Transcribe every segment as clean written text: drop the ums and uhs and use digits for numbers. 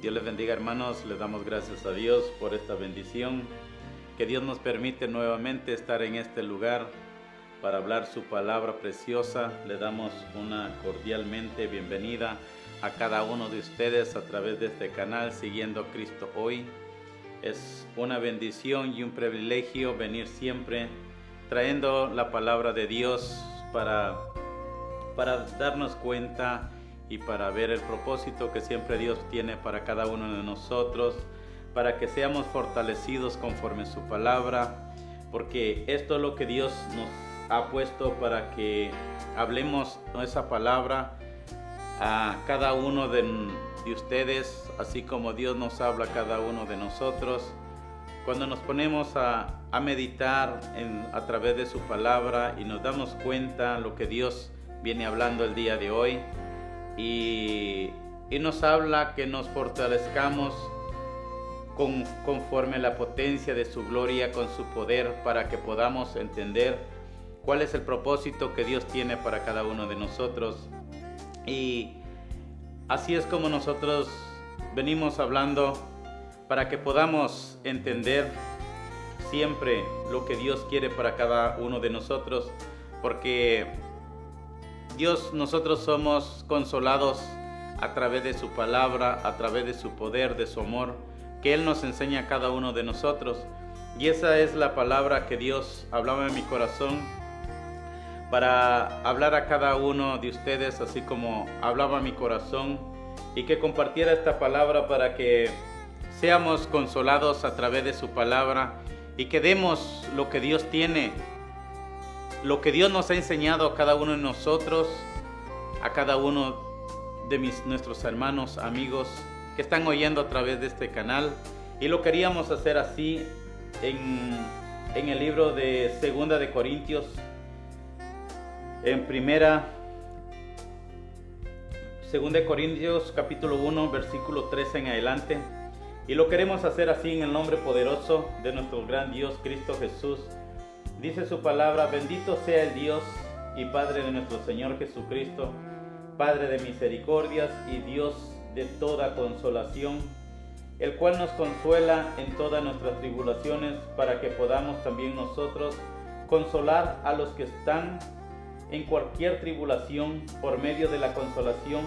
Dios les bendiga, hermanos. Les damos gracias a Dios por esta bendición que Dios nos permite nuevamente estar en este lugar para hablar su palabra preciosa. Le damos una cordialmente bienvenida a cada uno de ustedes a través de este canal Siguiendo a Cristo Hoy. Es una bendición y un privilegio venir siempre trayendo la palabra de Dios para darnos cuenta y para ver el propósito que siempre Dios tiene para cada uno de nosotros, para que seamos fortalecidos conforme a su palabra, porque esto es lo que Dios nos ha puesto para que hablemos esa palabra a cada uno de ustedes, así como Dios nos habla a cada uno de nosotros. Cuando nos ponemos a meditar a través de su palabra y nos damos cuenta lo que Dios viene hablando el día de hoy, y nos habla que nos fortalezcamos conforme a la potencia de su gloria con su poder, para que podamos entender cuál es el propósito que Dios tiene para cada uno de nosotros. Y así es como nosotros venimos hablando, para que podamos entender siempre lo que Dios quiere para cada uno de nosotros, porque nosotros somos consolados a través de su palabra, a través de su poder, de su amor, que Él nos enseña a cada uno de nosotros. Y esa es la palabra que Dios hablaba en mi corazón para hablar a cada uno de ustedes, así como hablaba mi corazón, y que compartiera esta palabra para que seamos consolados a través de su palabra y que demos lo que Dios tiene, lo que Dios nos ha enseñado a cada uno de nosotros, a cada uno de nuestros hermanos, amigos que están oyendo a través de este canal. Y lo queríamos hacer así en el libro de Segunda de Corintios, en Segunda de Corintios capítulo 1 versículo 13 en adelante. Y lo queremos hacer así en el nombre poderoso de nuestro gran Dios Cristo Jesús. Dice su palabra: bendito sea el Dios y Padre de nuestro Señor Jesucristo, Padre de misericordias y Dios de toda consolación, el cual nos consuela en todas nuestras tribulaciones, para que podamos también nosotros consolar a los que están en cualquier tribulación por medio de la consolación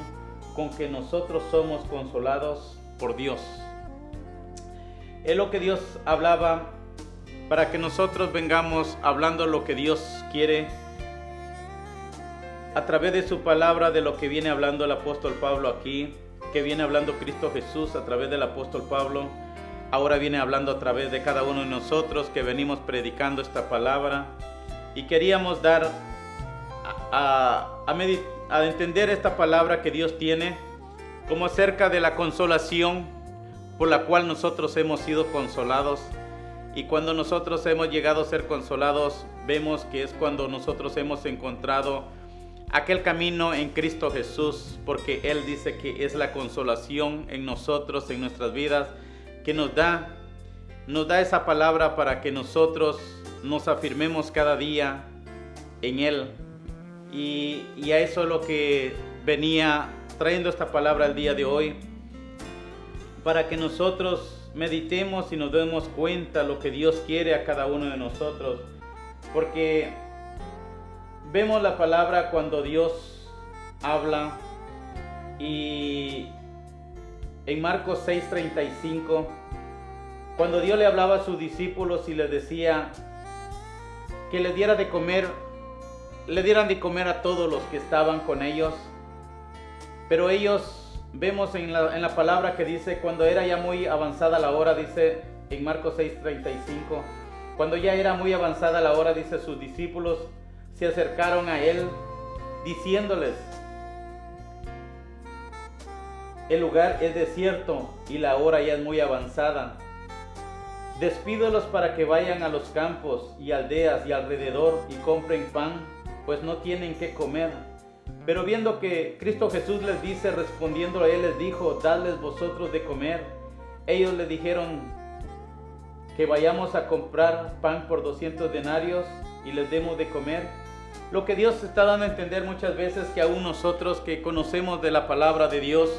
con que nosotros somos consolados por Dios. Es lo que Dios hablaba, para que nosotros vengamos hablando lo que Dios quiere a través de su palabra, de lo que viene hablando el apóstol Pablo aquí, que viene hablando Cristo Jesús a través del apóstol Pablo. Ahora viene hablando a través de cada uno de nosotros que venimos predicando esta palabra, y queríamos dar a entender esta palabra que Dios tiene como acerca de la consolación por la cual nosotros hemos sido consolados. Y cuando nosotros hemos llegado a ser consolados, vemos que es cuando nosotros hemos encontrado aquel camino en Cristo Jesús, porque Él dice que es la consolación en nosotros, en nuestras vidas, que nos da esa palabra para que nosotros nos afirmemos cada día en Él. Y a eso es lo que venía trayendo esta palabra el día de hoy, para que nosotros meditemos y nos demos cuenta lo que Dios quiere a cada uno de nosotros, porque vemos la palabra cuando Dios habla, y en Marcos 6:35, cuando Dios le hablaba a sus discípulos y les decía que le dieran de comer a todos los que estaban con ellos, pero ellos, vemos en la palabra que dice, cuando era ya muy avanzada la hora, dice en Marcos 6:35, cuando ya era muy avanzada la hora, dice, sus discípulos se acercaron a Él diciéndoles: el lugar es desierto y la hora ya es muy avanzada. Despídelos para que vayan a los campos y aldeas y alrededor y compren pan, pues no tienen qué comer. Pero viendo que Cristo Jesús les dice, respondiendo a Él, les dijo: dadles vosotros de comer. Ellos le dijeron que vayamos a comprar pan por 200 denarios y les demos de comer. Lo que Dios está dando a entender muchas veces, que aún nosotros que conocemos de la palabra de Dios,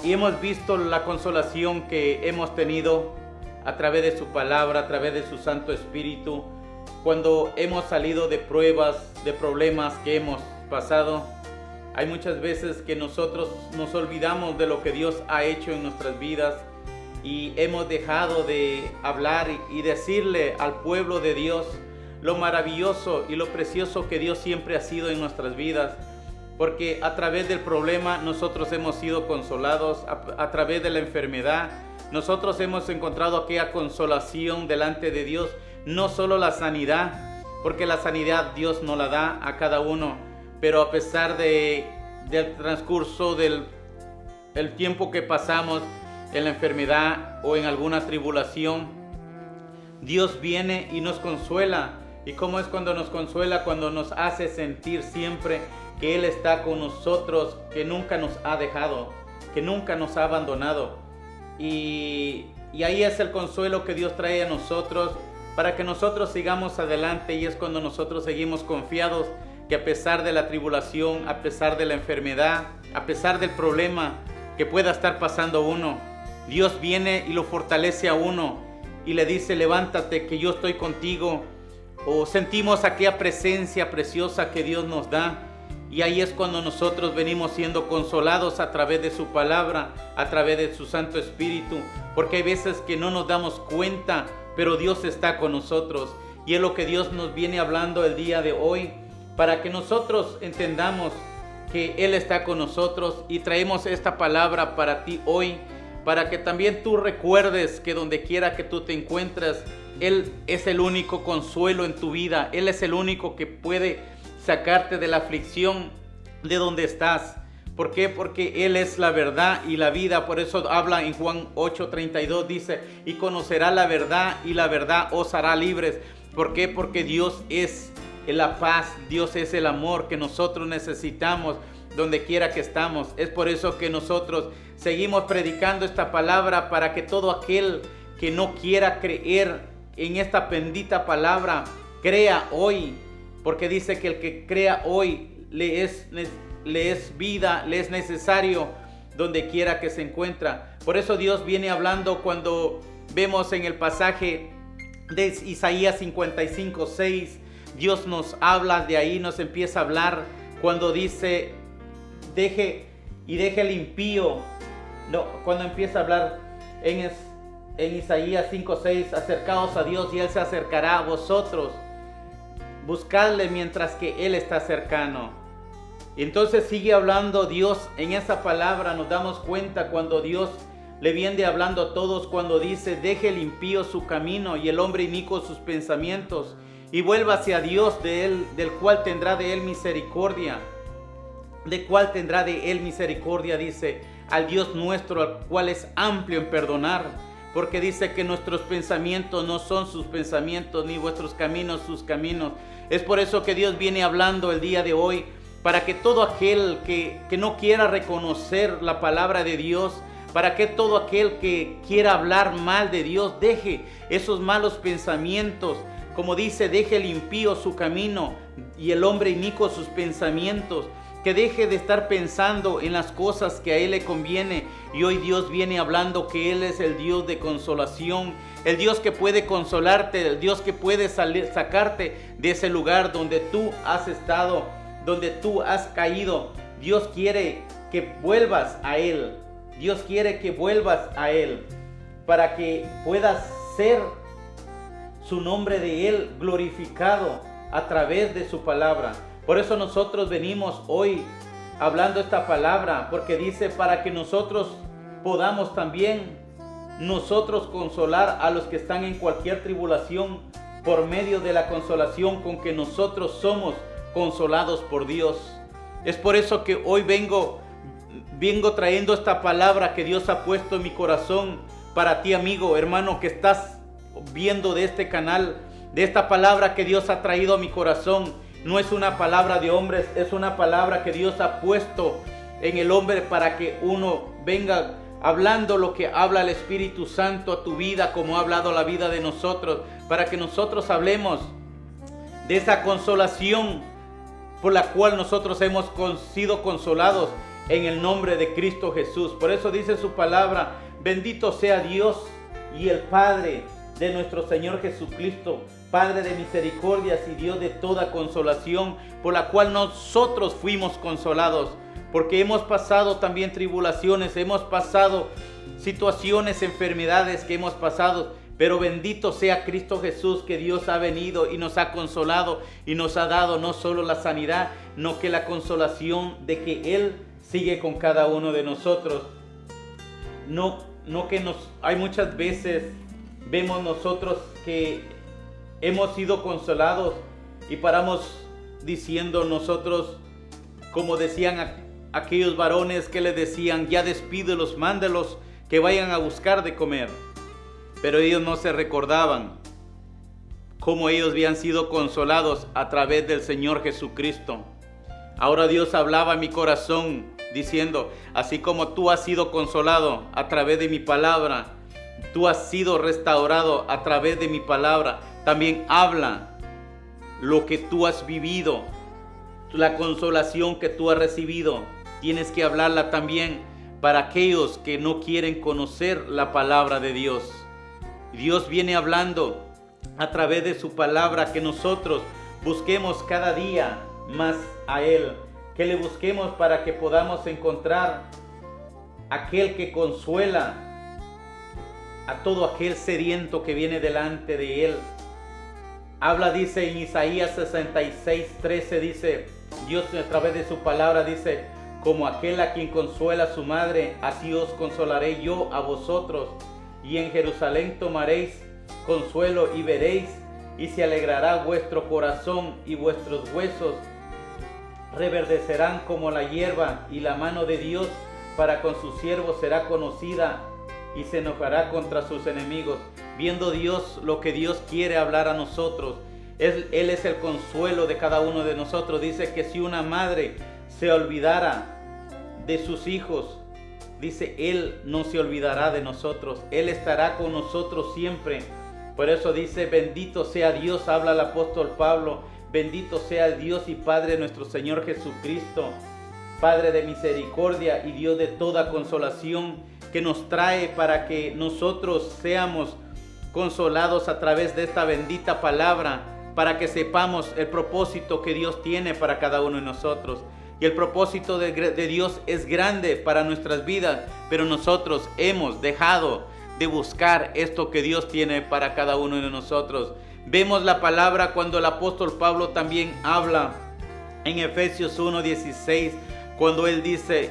y hemos visto la consolación que hemos tenido a través de su palabra, a través de su Santo Espíritu, cuando hemos salido de pruebas, de problemas que hemos pasado. Hay muchas veces que nosotros nos olvidamos de lo que Dios ha hecho en nuestras vidas y hemos dejado de hablar y decirle al pueblo de Dios lo maravilloso y lo precioso que Dios siempre ha sido en nuestras vidas. Porque a través del problema nosotros hemos sido consolados, a través de la enfermedad nosotros hemos encontrado aquella consolación delante de Dios. No solo la sanidad, porque la sanidad Dios nos la da a cada uno, pero a pesar del transcurso del tiempo que pasamos en la enfermedad o en alguna tribulación, Dios viene y nos consuela. ¿Y cómo es cuando nos consuela? Cuando nos hace sentir siempre que Él está con nosotros, que nunca nos ha dejado, que nunca nos ha abandonado. Y ahí es el consuelo que Dios trae a nosotros, para que nosotros sigamos adelante, y es cuando nosotros seguimos confiados que a pesar de la tribulación, a pesar de la enfermedad, a pesar del problema que pueda estar pasando uno, Dios viene y lo fortalece a uno y le dice: levántate, que yo estoy contigo. O sentimos aquella presencia preciosa que Dios nos da, y ahí es cuando nosotros venimos siendo consolados a través de su palabra, a través de su Santo Espíritu, porque hay veces que no nos damos cuenta, pero Dios está con nosotros, y es lo que Dios nos viene hablando el día de hoy, para que nosotros entendamos que Él está con nosotros, y traemos esta palabra para ti hoy, para que también tú recuerdes que donde quiera que tú te encuentres, Él es el único consuelo en tu vida. Él es el único que puede sacarte de la aflicción de donde estás. ¿Por qué? Porque Él es la verdad y la vida. Por eso habla en Juan 8:32, dice: y conocerá la verdad, y la verdad os hará libres. ¿Por qué? Porque Dios es la paz, Dios es el amor que nosotros necesitamos donde quiera que estamos. Es por eso que nosotros seguimos predicando esta palabra, para que todo aquel que no quiera creer en esta bendita palabra, crea hoy, porque dice que el que crea hoy le es vida, le es necesario donde quiera que se encuentra. Por eso Dios viene hablando cuando vemos en el pasaje de Isaías 55:6, Dios nos habla de ahí, nos empieza a hablar cuando dice: deje el impío. No, cuando empieza a hablar en Isaías 5:6, acercaos a Dios y Él se acercará a vosotros. Buscadle mientras que Él está cercano. Y entonces sigue hablando Dios en esa palabra. Nos damos cuenta cuando Dios le viene hablando a todos, cuando dice: deje el impío su camino y el hombre inicuo sus pensamientos, y vuelva hacia Dios del cual tendrá de Él misericordia. ¿De cuál tendrá de Él misericordia? Dice: al Dios nuestro, al cual es amplio en perdonar. Porque dice que nuestros pensamientos no son sus pensamientos, ni vuestros caminos sus caminos. Es por eso que Dios viene hablando el día de hoy, para que todo aquel que no quiera reconocer la palabra de Dios, para que todo aquel que quiera hablar mal de Dios, deje esos malos pensamientos. Como dice: deje el impío su camino y el hombre inicuo sus pensamientos. Que deje de estar pensando en las cosas que a Él le conviene. Y hoy Dios viene hablando que Él es el Dios de consolación, el Dios que puede consolarte, el Dios que puede sacarte de ese lugar donde tú has estado, donde tú has caído. Dios quiere que vuelvas a Él. Dios quiere que vuelvas a Él, para que puedas ser su nombre de Él glorificado a través de su palabra. Por eso nosotros venimos hoy hablando esta palabra, porque dice: para que nosotros podamos también nosotros consolar a los que están en cualquier tribulación, por medio de la consolación con que nosotros somos consolados por Dios. Es por eso que hoy vengo trayendo esta palabra que Dios ha puesto en mi corazón para ti, amigo, hermano, que estás viendo de este canal, de esta palabra que Dios ha traído a mi corazón. No es una palabra de hombres, es una palabra que Dios ha puesto en el hombre, para que uno venga hablando lo que habla el Espíritu Santo a tu vida, como ha hablado la vida de nosotros, para que nosotros hablemos de esa consolación por la cual nosotros hemos sido consolados. en el nombre de Cristo Jesús. Por eso dice su palabra: bendito sea Dios y el Padre de nuestro Señor Jesucristo, Padre de misericordias y Dios de toda consolación, por la cual nosotros fuimos consolados, porque hemos pasado también tribulaciones, hemos pasado situaciones, enfermedades que hemos pasado, pero bendito sea Cristo Jesús, que Dios ha venido y nos ha consolado y nos ha dado no solo la sanidad, no que la consolación de que Él sigue con cada uno de nosotros. Hay muchas veces vemos nosotros que hemos sido consolados y paramos diciendo nosotros, como decían aquellos varones que le decían: ya despídelos, mándelos que vayan a buscar de comer. Pero ellos no se recordaban cómo ellos habían sido consolados a través del Señor Jesucristo. Ahora Dios hablaba en mi corazón diciendo: así como tú has sido consolado a través de mi palabra, tú has sido restaurado a través de mi palabra, también habla lo que tú has vivido, la consolación que tú has recibido. Tienes que hablarla también para aquellos que no quieren conocer la palabra de Dios. Dios viene hablando a través de su palabra, que nosotros busquemos cada día más a Él, que le busquemos para que podamos encontrar aquel que consuela a todo aquel sediento que viene delante de Él. Habla, dice en Isaías 66:13, dice Dios a través de su palabra, dice: como aquel a quien consuela a su madre, así os consolaré yo a vosotros. Y en Jerusalén tomaréis consuelo y veréis, y se alegrará vuestro corazón, y vuestros huesos reverdecerán como la hierba, y la mano de Dios para con sus siervos será conocida, y se enojará contra sus enemigos. Viendo Dios lo que Dios quiere hablar a nosotros, Él es el consuelo de cada uno de nosotros. Dice que si una madre se olvidara de sus hijos, dice, Él no se olvidará de nosotros. Él estará con nosotros siempre. Por eso dice: bendito sea Dios, habla el apóstol Pablo, bendito sea el Dios y Padre de nuestro Señor Jesucristo, Padre de misericordia y Dios de toda consolación, que nos trae para que nosotros seamos consolados a través de esta bendita palabra, para que sepamos el propósito que Dios tiene para cada uno de nosotros. Y el propósito de Dios es grande para nuestras vidas, pero nosotros hemos dejado de buscar esto que Dios tiene para cada uno de nosotros. Vemos la palabra cuando el apóstol Pablo también habla en Efesios 1:16, cuando él dice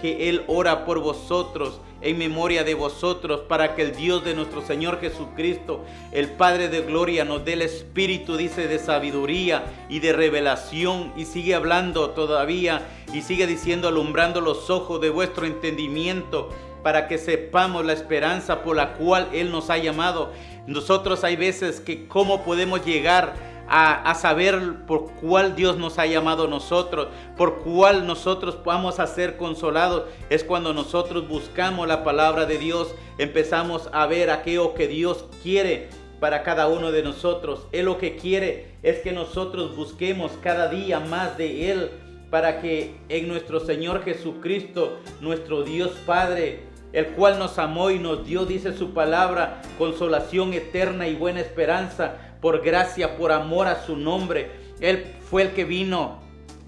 que él ora por vosotros, en memoria de vosotros, para que el Dios de nuestro Señor Jesucristo, el Padre de gloria, nos dé el espíritu, dice, de sabiduría y de revelación. Y sigue hablando todavía y sigue diciendo: alumbrando los ojos de vuestro entendimiento, para que sepamos la esperanza por la cual Él nos ha llamado. Nosotros hay veces que cómo podemos llegar a saber por cuál Dios nos ha llamado nosotros, por cuál nosotros vamos a ser consolados. Es cuando nosotros buscamos la palabra de Dios, empezamos a ver aquello que Dios quiere para cada uno de nosotros. Él lo que quiere es que nosotros busquemos cada día más de Él, para que en nuestro Señor Jesucristo, nuestro Dios Padre, el cual nos amó y nos dio, dice su palabra, consolación eterna y buena esperanza, por gracia, por amor a su nombre. Él fue el que vino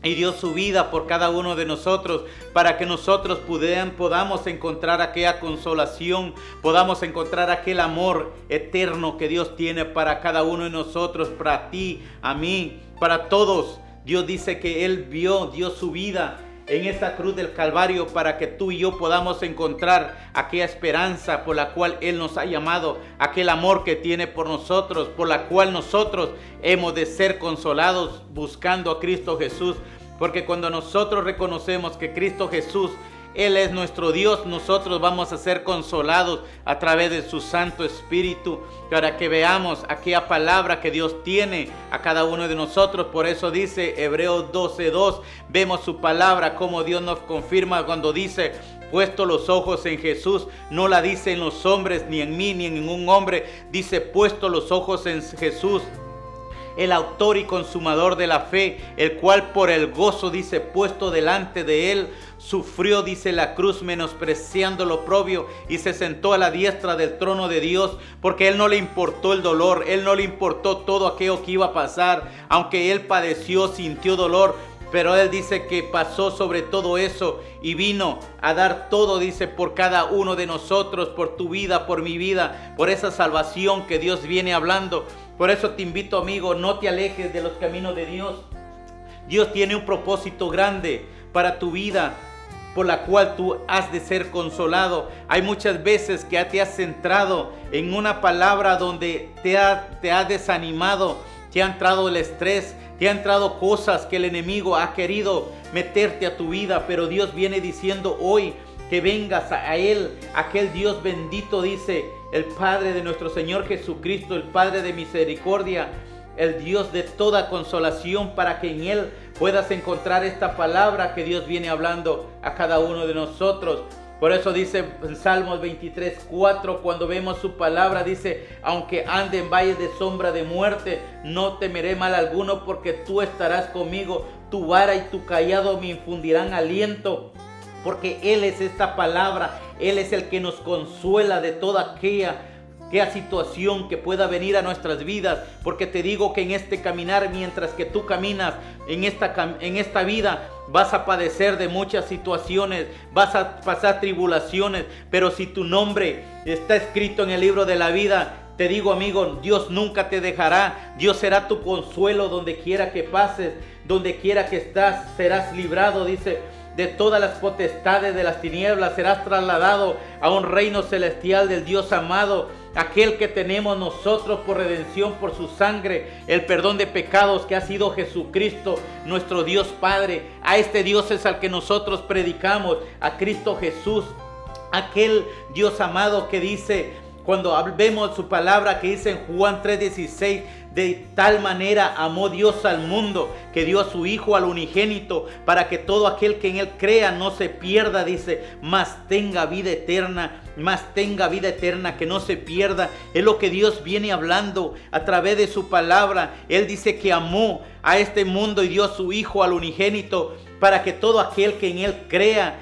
y dio su vida por cada uno de nosotros, para que nosotros podamos encontrar aquella consolación, podamos encontrar aquel amor eterno que Dios tiene para cada uno de nosotros, para ti, a mí, para todos. Dios dice que Él dio su vida en esta cruz del Calvario para que tú y yo podamos encontrar aquella esperanza por la cual Él nos ha llamado, aquel amor que tiene por nosotros, por la cual nosotros hemos de ser consolados buscando a Cristo Jesús. Porque cuando nosotros reconocemos que Cristo Jesús, Él es nuestro Dios, nosotros vamos a ser consolados a través de su Santo Espíritu, para que veamos aquella palabra que Dios tiene a cada uno de nosotros. Por eso dice Hebreos 12:2, vemos su palabra, como Dios nos confirma cuando dice: puesto los ojos en Jesús. No la dice en los hombres, ni en mí, ni en ningún hombre. Dice: puesto los ojos en Jesús. el autor y consumador de la fe, el cual por el gozo, dice, puesto delante de él, sufrió, dice, la cruz, menospreciando lo oprobio, y se sentó a la diestra del trono de Dios, porque él no le importó el dolor, él no le importó todo aquello que iba a pasar, aunque él padeció, sintió dolor, pero él dice que pasó sobre todo eso y vino a dar todo, dice, por cada uno de nosotros, por tu vida, por mi vida, por esa salvación que Dios viene hablando. Por eso te invito, amigo, no te alejes de los caminos de Dios. Dios tiene un propósito grande para tu vida, por la cual tú has de ser consolado. Hay muchas veces que te has centrado en una palabra donde te ha desanimado, te ha entrado el estrés, te ha entrado cosas que el enemigo ha querido meterte a tu vida, pero Dios viene diciendo hoy que vengas a Él, aquel Dios bendito, dice el Padre de nuestro Señor Jesucristo, el Padre de misericordia, el Dios de toda consolación, para que en Él puedas encontrar esta palabra que Dios viene hablando a cada uno de nosotros. Por eso dice en Salmos 23:4, cuando vemos su palabra, dice: aunque ande en valles de sombra de muerte, no temeré mal alguno, porque tú estarás conmigo, tu vara y tu cayado me infundirán aliento. Porque Él es esta palabra, Él es el que nos consuela de toda aquella situación que pueda venir a nuestras vidas. Porque te digo que en este caminar, mientras que tú caminas en esta vida, vas a padecer de muchas situaciones, vas a pasar tribulaciones, pero si tu nombre está escrito en el libro de la vida, te digo, amigo, Dios nunca te dejará. Dios será tu consuelo donde quiera que pases, donde quiera que estás, serás librado, dice, de todas las potestades de las tinieblas, serás trasladado a un reino celestial del Dios amado, aquel que tenemos nosotros por redención, por su sangre, el perdón de pecados que ha sido Jesucristo, nuestro Dios Padre. A este Dios es al que nosotros predicamos, a Cristo Jesús, aquel Dios amado que dice, cuando vemos su palabra que dice en Juan 3:16, de tal manera amó Dios al mundo, que dio a su Hijo al unigénito, para que todo aquel que en Él crea no se pierda, dice, mas tenga vida eterna, que no se pierda. Es lo que Dios viene hablando a través de su palabra. Él dice que amó a este mundo y dio a su Hijo al unigénito, para que todo aquel que en Él crea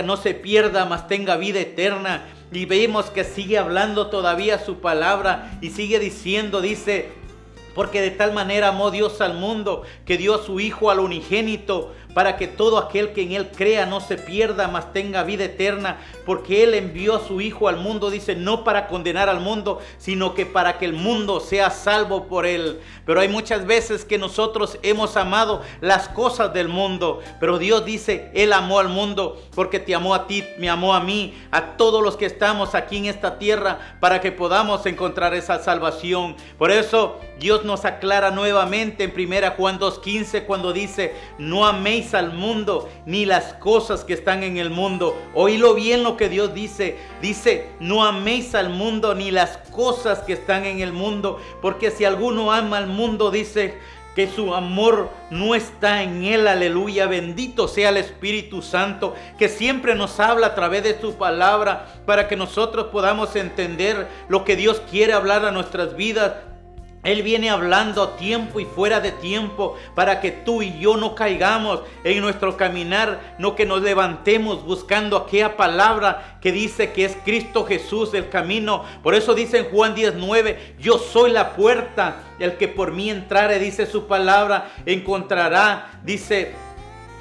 no se pierda, mas tenga vida eterna. Y vemos que sigue hablando todavía su palabra y sigue diciendo, dice, porque de tal manera amó Dios al mundo, que dio a su Hijo al unigénito, para que todo aquel que en Él crea no se pierda, mas tenga vida eterna. Porque Él envió a su Hijo al mundo, dice, no para condenar al mundo, sino que para que el mundo sea salvo por Él. Pero hay muchas veces que nosotros hemos amado las cosas del mundo, pero Dios dice, Él amó al mundo, porque te amó a ti, me amó a mí, a todos los que estamos aquí en esta tierra, para que podamos encontrar esa salvación. Por eso Dios nos aclara nuevamente en 1 Juan 2:15, cuando dice, no améis al mundo ni las cosas que están en el mundo. Oílo bien lo que Dios dice. Dice, no améis al mundo ni las cosas que están en el mundo, porque si alguno ama al mundo, dice que su amor no está en Él. Aleluya, bendito sea el Espíritu Santo, que siempre nos habla a través de su palabra, para que nosotros podamos entender lo que Dios quiere hablar a nuestras vidas. Él viene hablando a tiempo y fuera de tiempo, para que tú y yo no caigamos en nuestro caminar, no que nos levantemos buscando aquella palabra que dice que es Cristo Jesús el camino. Por eso dice en Juan 10:9, yo soy la puerta, el que por mí entrare, dice su palabra, encontrará, dice,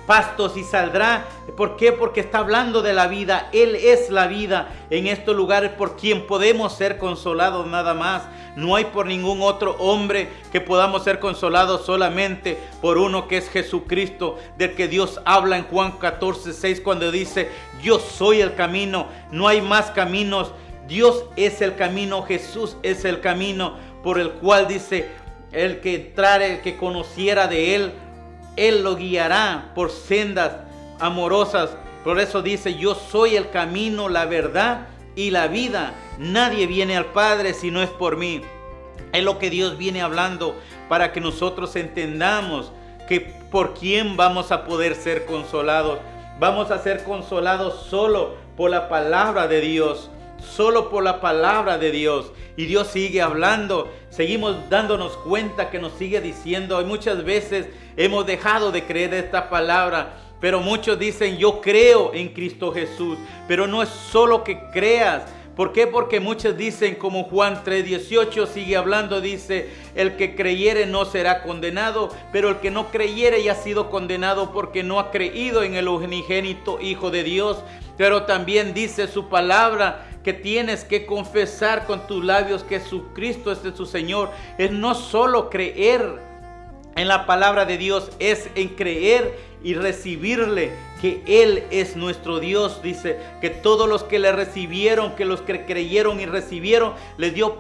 pastos y saldrá. ¿Por qué? Porque está hablando de la vida. Él es la vida en estos lugares, por quien podemos ser consolados nada más. No hay por ningún otro hombre que podamos ser consolados, solamente por uno, que es Jesucristo, del que Dios habla en Juan 14:6, cuando dice, yo soy el camino, no hay más caminos. Dios es el camino, Jesús es el camino por el cual, dice, el que entrare, el que conociera de Él, Él lo guiará por sendas amorosas. Por eso dice, yo soy el camino, la verdad y la vida. Nadie viene al Padre si no es por mí. Es lo que Dios viene hablando, para que nosotros entendamos que por quién vamos a poder ser consolados. Vamos a ser consolados solo por la palabra de Dios. solo por la palabra de Dios. Y Dios sigue hablando, seguimos dándonos cuenta que nos sigue diciendo. Y muchas veces hemos dejado de creer esta palabra, pero muchos dicen: yo creo en Cristo Jesús. Pero no es solo que creas. ¿Por qué? Porque muchos dicen, como Juan 3:18 sigue hablando, dice: el que creyere no será condenado, pero el que no creyere ya ha sido condenado porque no ha creído en el unigénito Hijo de Dios. Pero también dice su palabra que tienes que confesar con tus labios que Jesucristo es su Señor. Es no solo creer en la palabra de Dios, es en creer y recibirle, que Él es nuestro Dios. Dice que todos los que le recibieron, que los que creyeron y recibieron, les dio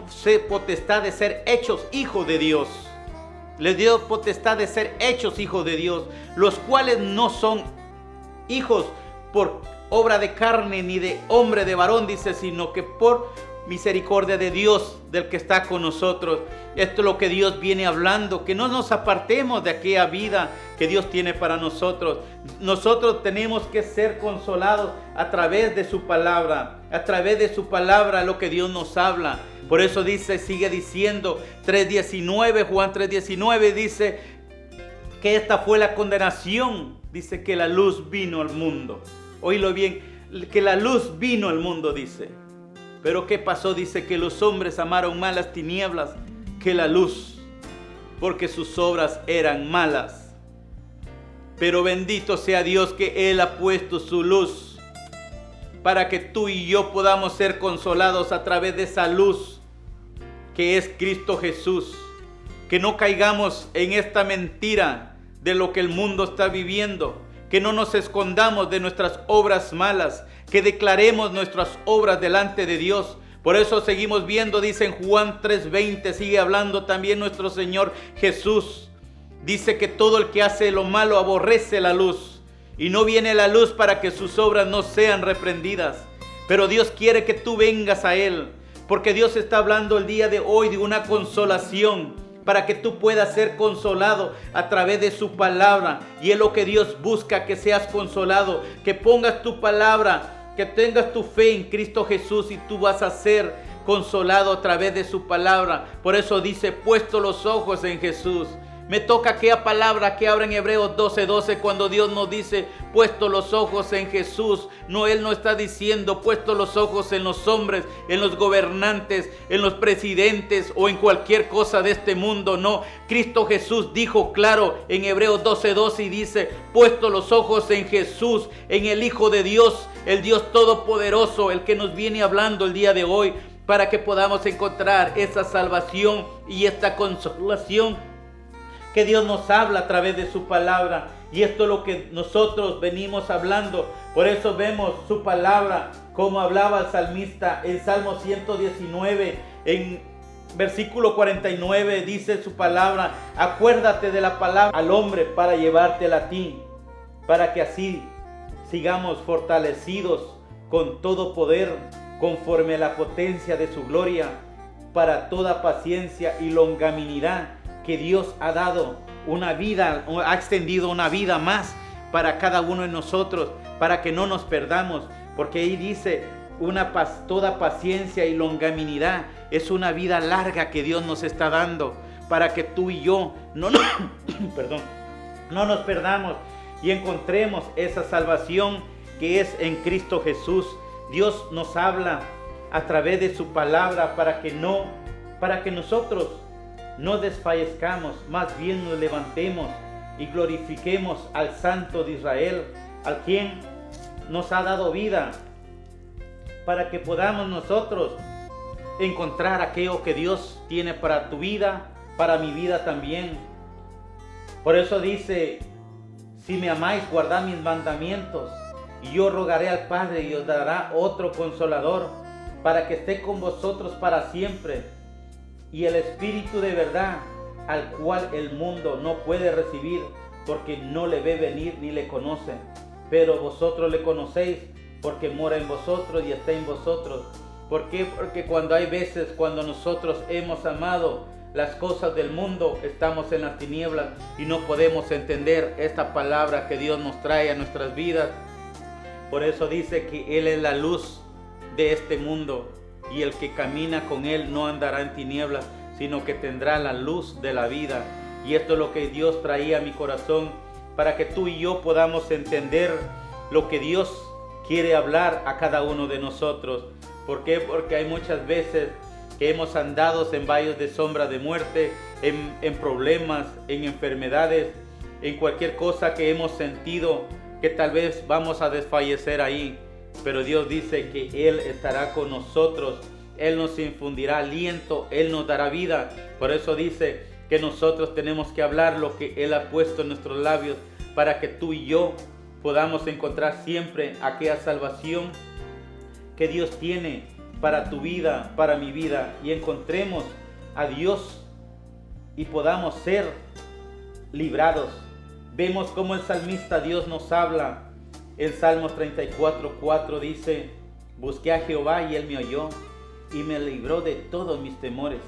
potestad de ser hechos hijos de Dios. Les dio potestad de ser hechos hijos de Dios, los cuales no son hijos por obra de carne ni de hombre, de varón, dice, sino que por misericordia de Dios, del que está con nosotros. Esto es lo que Dios viene hablando, que no nos apartemos de aquella vida que Dios tiene para nosotros. Nosotros tenemos que ser consolados a través de su palabra, a través de su palabra, lo que Dios nos habla. Por eso dice, sigue diciendo 3:19, Juan 3:19 dice que esta fue la condenación. Dice que la luz vino al mundo. Oílo bien, que la luz vino al mundo, dice. Pero ¿qué pasó? Dice que los hombres amaron más las tinieblas que la luz, porque sus obras eran malas. Pero bendito sea Dios que Él ha puesto su luz para que tú y yo podamos ser consolados a través de esa luz que es Cristo Jesús. Que no caigamos en esta mentira de lo que el mundo está viviendo. Que no nos escondamos de nuestras obras malas, que declaremos nuestras obras delante de Dios. Por eso seguimos viendo, dice en Juan 3:20, sigue hablando también nuestro Señor Jesús. Dice que todo el que hace lo malo aborrece la luz, y no viene la luz para que sus obras no sean reprendidas. Pero Dios quiere que tú vengas a Él, porque Dios está hablando el día de hoy de una consolación, para que tú puedas ser consolado a través de su palabra. Y es lo que Dios busca, que seas consolado, que pongas tu palabra, que tengas tu fe en Cristo Jesús, y tú vas a ser consolado a través de su palabra. Por eso dice, puesto los ojos en Jesús. Me toca aquella palabra que habla en Hebreos 12:12, cuando Dios nos dice, puesto los ojos en Jesús. No, Él no está diciendo, puesto los ojos en los hombres, en los gobernantes, en los presidentes o en cualquier cosa de este mundo. No, Cristo Jesús dijo claro en Hebreos 12:12 y dice, puesto los ojos en Jesús, en el Hijo de Dios, el Dios Todopoderoso, el que nos viene hablando el día de hoy, para que podamos encontrar esa salvación y esta consolación que Dios nos habla a través de su palabra. Y esto es lo que nosotros venimos hablando. Por eso vemos su palabra, como hablaba el salmista en Salmo 119, en versículo 49, dice su palabra, acuérdate de la palabra al hombre para llevártela a ti, para que así sigamos fortalecidos con todo poder, conforme a la potencia de su gloria, para toda paciencia y longanimidad, que Dios ha dado una vida, ha extendido una vida más para cada uno de nosotros, para que no nos perdamos, porque ahí dice toda paciencia y longanimidad. Es una vida larga que Dios nos está dando para que tú y yo no nos perdamos y encontremos esa salvación que es en Cristo Jesús. Dios nos habla a través de su palabra para que nosotros no desfallezcamos, más bien nos levantemos y glorifiquemos al Santo de Israel, al quien nos ha dado vida, para que podamos nosotros encontrar aquello que Dios tiene para tu vida, para mi vida también. Por eso dice, si me amáis, guardad mis mandamientos, y yo rogaré al Padre y os dará otro consolador, para que esté con vosotros para siempre. Y el Espíritu de verdad, al cual el mundo no puede recibir, porque no le ve venir ni le conoce. Pero vosotros le conocéis, porque mora en vosotros y está en vosotros. ¿Por qué? Porque cuando nosotros hemos amado las cosas del mundo, estamos en las tinieblas y no podemos entender esta palabra que Dios nos trae a nuestras vidas. Por eso dice que Él es la luz de este mundo, y el que camina con Él no andará en tinieblas, sino que tendrá la luz de la vida. Y esto es lo que Dios traía a mi corazón, para que tú y yo podamos entender lo que Dios quiere hablar a cada uno de nosotros. ¿Por qué? Porque hay muchas veces que hemos andado en valles de sombra de muerte, en problemas, en enfermedades, en cualquier cosa que hemos sentido que tal vez vamos a desfallecer ahí. Pero Dios dice que Él estará con nosotros, Él nos infundirá aliento, Él nos dará vida. Por eso dice que nosotros tenemos que hablar lo que Él ha puesto en nuestros labios, para que tú y yo podamos encontrar siempre aquella salvación que Dios tiene para tu vida, para mi vida, y encontremos a Dios y podamos ser librados. Vemos cómo el salmista Dios nos habla. En Salmos 34:4 dice: busqué a Jehová y Él me oyó y me libró de todos mis temores.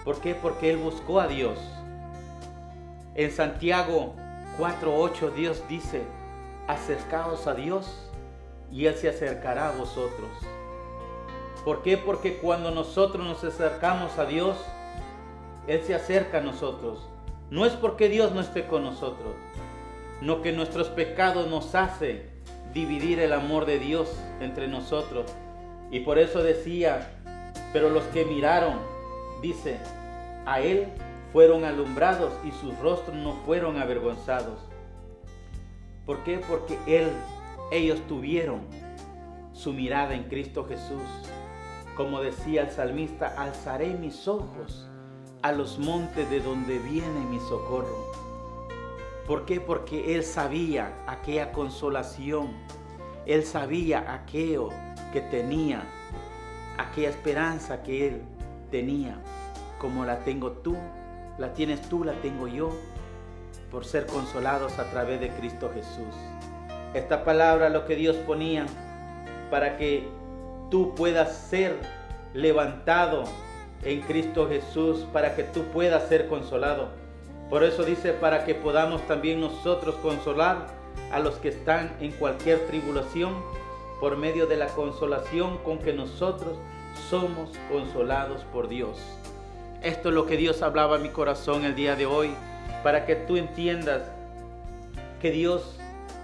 ¿Por qué? Porque Él buscó a Dios. En Santiago 4:8 Dios dice: acercaos a Dios y Él se acercará a vosotros. ¿Por qué? Porque cuando nosotros nos acercamos a Dios, Él se acerca a nosotros. No es porque Dios no esté con nosotros, no, que nuestros pecados nos hace dividir el amor de Dios entre nosotros. Y por eso decía: pero los que miraron, dice, a Él fueron alumbrados y sus rostros no fueron avergonzados. ¿Por qué? Porque ellos tuvieron su mirada en Cristo Jesús. Como decía el salmista: alzaré mis ojos a los montes de donde viene mi socorro. ¿Por qué? Porque Él sabía aquella consolación, Él sabía aquello que tenía, aquella esperanza que Él tenía, como la tengo tú, la tienes tú, la tengo yo, por ser consolados a través de Cristo Jesús. Esta palabra lo que Dios ponía para que tú puedas ser levantado en Cristo Jesús, para que tú puedas ser consolado. Por eso dice: para que podamos también nosotros consolar a los que están en cualquier tribulación, por medio de la consolación con que nosotros somos consolados por Dios. Esto es lo que Dios hablaba a mi corazón el día de hoy, para que tú entiendas que Dios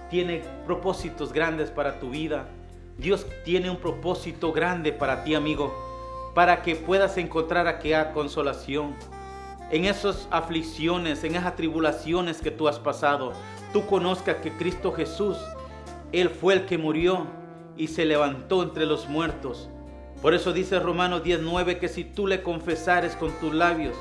tiene propósitos grandes para tu vida. Dios tiene un propósito grande para ti, amigo, para que puedas encontrar aquella consolación en esas aflicciones, en esas tribulaciones que tú has pasado. Tú conozcas que Cristo Jesús, Él fue el que murió y se levantó entre los muertos. Por eso dice Romanos 10:9 que si tú le confesares con tus labios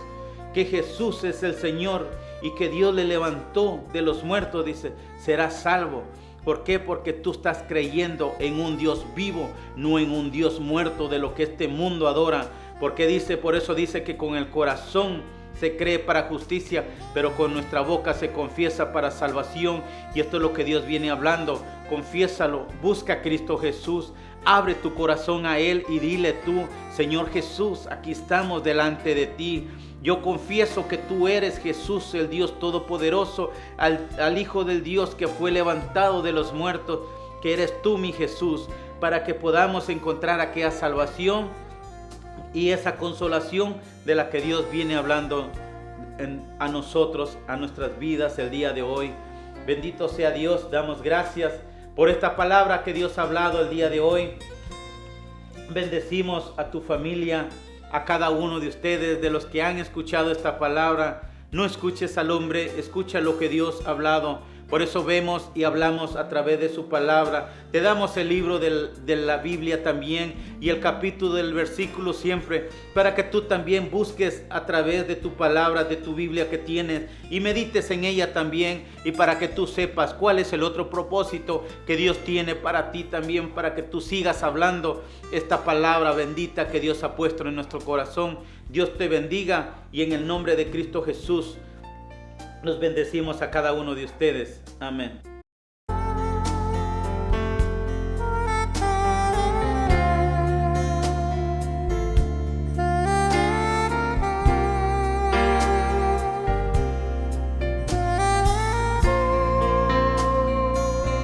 que Jesús es el Señor y que Dios le levantó de los muertos, dice, serás salvo. ¿Por qué? Porque tú estás creyendo en un Dios vivo, no en un Dios muerto de lo que este mundo adora. Porque dice, por eso dice que con el corazón se cree para justicia, pero con nuestra boca se confiesa para salvación. Y esto es lo que Dios viene hablando. Confiésalo, busca a Cristo Jesús, abre tu corazón a Él y dile tú: Señor Jesús, aquí estamos delante de ti. Yo confieso que tú eres Jesús, el Dios Todopoderoso, al Hijo del Dios que fue levantado de los muertos, que eres tú, mi Jesús, para que podamos encontrar aquella salvación y esa consolación de la que Dios viene hablando a nosotros, a nuestras vidas el día de hoy. Bendito sea Dios, damos gracias por esta palabra que Dios ha hablado el día de hoy. Bendecimos a tu familia, a cada uno de ustedes, de los que han escuchado esta palabra. No escuches al hombre, escucha lo que Dios ha hablado. Por eso vemos y hablamos a través de su palabra. Te damos el libro de la Biblia también y el capítulo del versículo siempre, para que tú también busques a través de tu palabra, de tu Biblia que tienes, y medites en ella también, y para que tú sepas cuál es el otro propósito que Dios tiene para ti también, para que tú sigas hablando esta palabra bendita que Dios ha puesto en nuestro corazón. Dios te bendiga y en el nombre de Cristo Jesús los bendecimos a cada uno de ustedes. Amén.